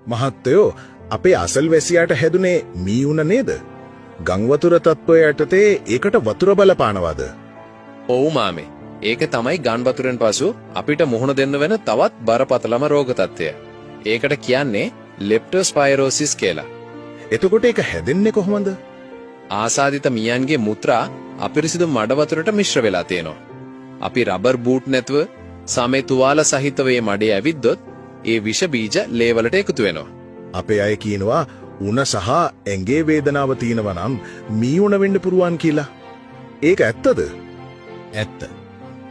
මහත්තයෝ අපේ අසල්වැසියාට හැදුනේ මීඋණ නේද? ගංවතුර තත්ත්වය යටතේ ඒකට වතුර බලපානවද? ඔව් මාමේ. ඒක තමයි ගන් වතුරෙන් පසු අපිට මුහුණ දෙන්න වෙන තවත් බරපතලම රෝග තත්ත්වය. ඒකට කියන්නේ ලෙප්ටෝස්පයිරෝසිස් කියලා. එතකොට ඒක හැදෙන්නේ කොහොමද? ආසාදිත මියන්ගේ මුත්‍රා අපිරිසිදු මඩ වතුරට මිශ්‍ර වෙලා තියෙනවා. අපි රබර් බූට් නැතුව සමේ තුවාල සහිතව මේ මඩේ ඇවිද්දොත් ඒ විෂ බීජ ලේ වලට එකතු වෙනවා. අපේ අය කියනවා උණ සහ ඇඟේ වේදනාව තියෙනවා නම් මීඋණ වෙන්න පුරුවන් කියලා. ඒක ඇත්තද? ඇත්ත.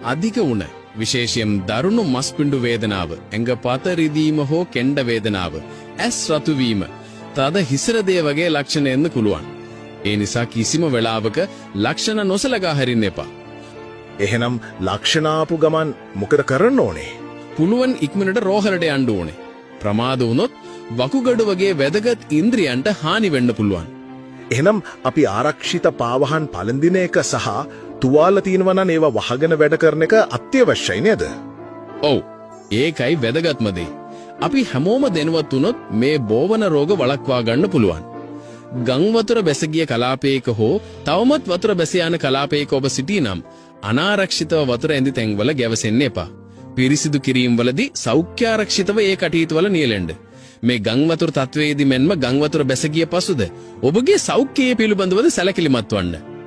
අධික උණ විශේෂයෙන් දරුණු මස්පිණ්ඩු වේදනාව, ඇඟපත රිදීම හෝ කෙණ්ඩ වේදනාව, ඇස් රතු වීම, තද හිසරදේ වගේ ලක්ෂණ එන්න පුළුවන්. ඒ නිසා කිසිම වෙලාවක ලක්ෂණ නොසලකා හරින්න එපා. එහෙනම් ලක්ෂණ ආපු ගමන් මොකද කරන්න ඕනේ? පුළුවන් ඉක්මනට රෝහලට යන්න ඕනේ. ප්‍රමාද වුණොත් වකුගඩු වගේ වැදගත් ඉන්ද්‍රියන්ට හානි වෙන්න පුළුවන්. එහෙනම් අපි ආරක්ෂිත පාවහන් පළඳින එක සහ තුවාල තියෙනවා නම් ඒවා වහගෙන වැඩ කරන එක අත්‍යවශ්‍යයි නේද? ඔව්. ඒකයි වැදගත්ම දේ. අපි හැමෝම දැනුවත් වුණොත් මේ බෝවන රෝග වළක්වා ගන්න පුළුවන්. ගං වතුර බැස ගිය කලාපයක හෝ තවමත් වතුර බැස යන කලාපයක ඔබ සිටිනම් අනාරක්ෂිතව වතුර ඇඳි තැන්වල ගැවසෙන්න එපා. පිරිසිදු කිරීම වලදී සෞඛ්‍යාරක්ෂිතව ඒ කටයුතු වල නියැලෙන්න. මේ ගං වතුර තත්වයේදී මෙන්ම ගං වතුර බැස ගිය පසුද ඔබගේ සෞඛ්‍යය පිළිබඳව සැලකිලිමත් වන්න.